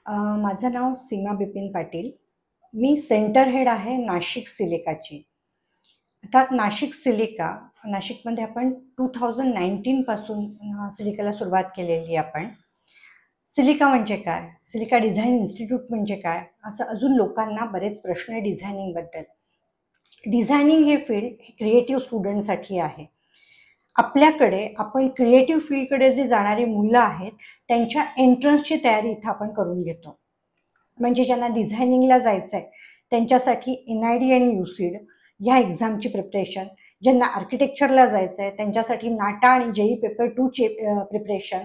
माझं नाव सीमा बिपिन पाटील. मी centre head आहे नाशिक सिलिकाची. अर्थात नाशिक सिलिका, नाशिकमध्ये आपण 2019पासून सिलिकाला सुरुवात केलेली आपण. सिलिका म्हणजे काय? सिलिका डिझाईन इन्स्टिट्यूट म्हणजे काय? असं अजून लोकांना बरेच प्रश्न आहे डिझायनिंगबद्दल. डिझायनिंग हे फील्ड हे क्रिएटिव्ह स्टुडंटसाठी आहे. आपल्याकडे आपण क्रिएटिव्ह फील्डकडे जे जाणारी मुलं आहेत त्यांच्या एंट्रन्सची तयारी इथं आपण करून घेतो. म्हणजे ज्यांना डिझायनिंगला जायचं आहे त्यांच्यासाठी NID आणि UCID ह्या एक्झामची प्रिपरेशन, ज्यांना आर्किटेक्चरला जायचं आहे त्यांच्यासाठी नाटा आणि JEE पेपर 2ची प्रिपरेशन,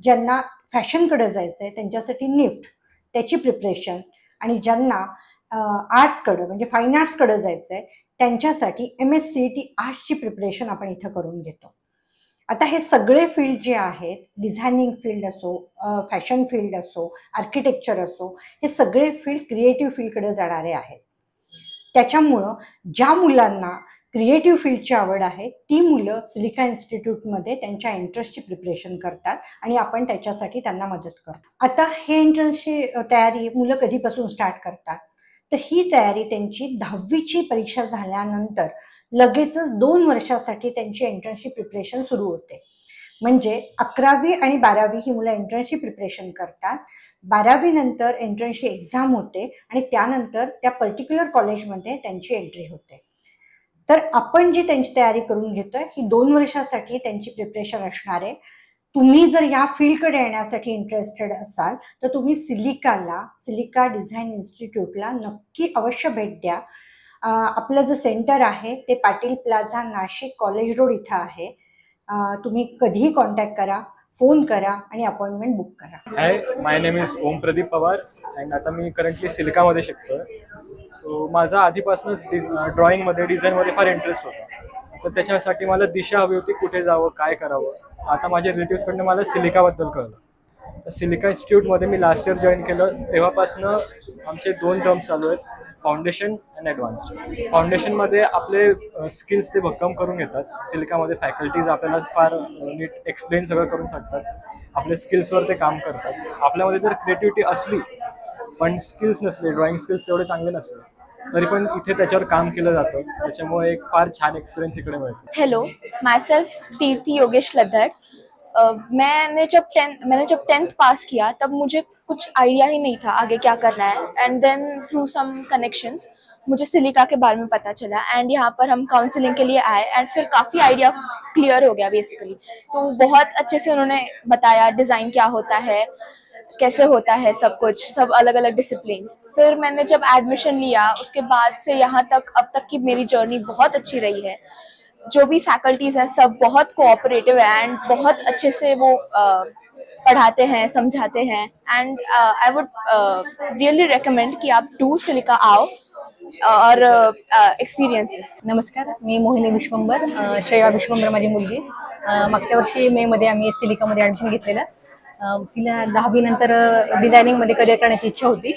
ज्यांना फॅशनकडे जायचं आहे त्यांच्यासाठी NIFT त्याची प्रिपरेशन, आणि ज्यांना आर्ट्सकडं म्हणजे फाईन आर्ट्सकडे जायचं आहे त्यांच्यासाठी MSCET आर्ट्सची प्रिपरेशन आपण इथं करून घेतो. आता हे सगळे फील्ड जे आहेत, डिझायनिंग फील्ड असो, फॅशन फील्ड असो, आर्किटेक्चर असो, हे सगळे फील्ड क्रिएटिव्ह फील्डकडे जाणारे आहेत. त्याच्यामुळं ज्या मुलांना क्रिएटिव्ह फील्डची आवड आहे ती मुलं सिलिका इन्स्टिट्यूटमध्ये त्यांच्या एंट्रन्सची प्रिपरेशन करतात आणि आपण त्याच्यासाठी त्यांना मदत करतो. आता हे एंट्रन्सची तयारी मुलं कधीपासून स्टार्ट करतात? तर ही तयारी त्यांची 10वीची परीक्षा झाल्यानंतर लगेचच 2 वर्षासाठी त्यांची एंट्रन्सची प्रिपरेशन सुरू होते. म्हणजे 11वी आणि 12वी ही मुलं एंट्रन्सची प्रिपरेशन करतात. 12वी नंतर एंट्रन्सची एक्झाम होते आणि त्यानंतर त्या पर्टिक्युलर कॉलेजमध्ये त्यांची एंट्री होते. तर आपण जी त्यांची तयारी करून घेतोय ही 2 वर्षासाठी त्यांची प्रिपरेशन असणार आहे. तुम्ही जर या फील्डकडे येण्यासाठी इंटरेस्टेड असाल तर तुम्ही सिलिका डिझाईन इन्स्टिट्यूटला नक्की अवश्य भेट द्या. आपलं जे सेंटर आहे ते Patil plaza Nashik college road इथं आहे. तुम्ही कधीही कॉन्टॅक्ट करा, फोन करा आणि अपॉइंटमेंट बुक करा. Hi, my name is Om Pradeep Pawar and आता मी करंटली सिलिकामध्ये शिकतोय. सो माझा आधीपासूनच ड्रॉइंगमध्ये डिझाईनमध्ये फार इंटरेस्ट होता. तर त्याच्यासाठी मला दिशा हवी होती कुठे जावं, काय करावं. आता माझ्या रिलेटिव्सकडनं मला सिलिकाबद्दल कळलं. तर सिलिका इन्स्टिट्यूटमध्ये मी लास्ट इयर जॉईन केलं. तेव्हापासनं आमचे 2 टर्म्स चालू आहेत, फाउंडेशन अँड ॲडव्हान्स्ड. फाउंडेशनमध्ये आपले स्किल्स ते भक्कम करून घेतात. सिलिकामध्ये फॅकल्टीज आपल्याला फार नीट एक्सप्लेन सगळं करून सांगतात. आपले स्किल्सवर ते काम करतात. आपल्यामध्ये जर क्रिएटिव्हिटी असली पण स्किल्स नसले, ड्रॉइंग स्किल्स तेवढे चांगले नसले तरी पण इथे त्याच्यावर काम केलं जातं. त्याच्यामुळे एक फार छान एक्सपिरियन्स इकडे मिळतो. Hello, my self तीर्थी Yogesh लद्दड़। मैंने जब 10th पास किया तब मुझे कुछ आइडिया ही नहीं था आगे क्या करना है। And then through some connections मुझे सिलिका के बारे में पता चला एंड यहाँ पर हम काउंसलिंग के लिए आए एंड फिर काफ़ी आइडिया क्लियर हो गया बेसिकली। तो बहुत अच्छे से उन्होंने बताया डिज़ाइन क्या होता है, कैसे होता है, सब कुछ, सब अलग अलग डिसिप्लिन्स। फिर मैंने जब एडमिशन लिया उसके बाद से यहाँ तक अब तक की मेरी जर्नी बहुत अच्छी रही है। जो भी फैकल्टीज हैं सब बहुत कोऑपरेटिव है एंड बहुत अच्छे से वो पढ़ाते हैं, समझाते हैं। And I would really recommend कि आप डू सिलिका आओ और एक्सपिरियन्स दिस। नमस्कार, मी मोहिनी विश्वंभर, श्रेया विश्वंभर माझी मुलगी. मागच्या वर्षी मेमध्ये आम्ही सिलिकामध्ये ॲडमिशन घेतलेलं. तिला 10वी नंतर डिझायनिंगमध्ये करिअर करण्याची इच्छा होती,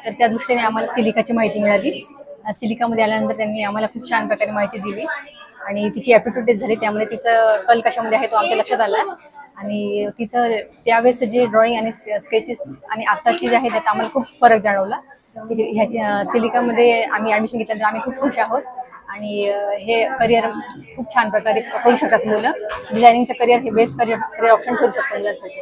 तर त्या दृष्टीने आम्हाला सिलिकाची माहिती मिळाली. सिलिकामध्ये आल्यानंतर त्यांनी आम्हाला खूप छान प्रकारे माहिती दिली आणि तिची ॲप्टिट्यूड टेस्ट झाली. त्यामुळे तिचं कल कशामध्ये आहे तो आमच्या लक्षात आला आणि तिचं त्यावेळेस जे ड्रॉइंग आणि स्केचेस आणि आत्ताची जे आहे त्यात आम्हाला खूप फरक जाणवला. ह्या सिलिकामध्ये आम्ही ॲडमिशन घेतल्यानंतर आम्ही खूप खुश आहोत आणि हे करिअर खूप छान प्रकारे करू शकतात मुलं. डिझायनिंगचं करिअर हे बेस्ट करिअर ऑप्शन ठरू शकतं मुलांसाठी.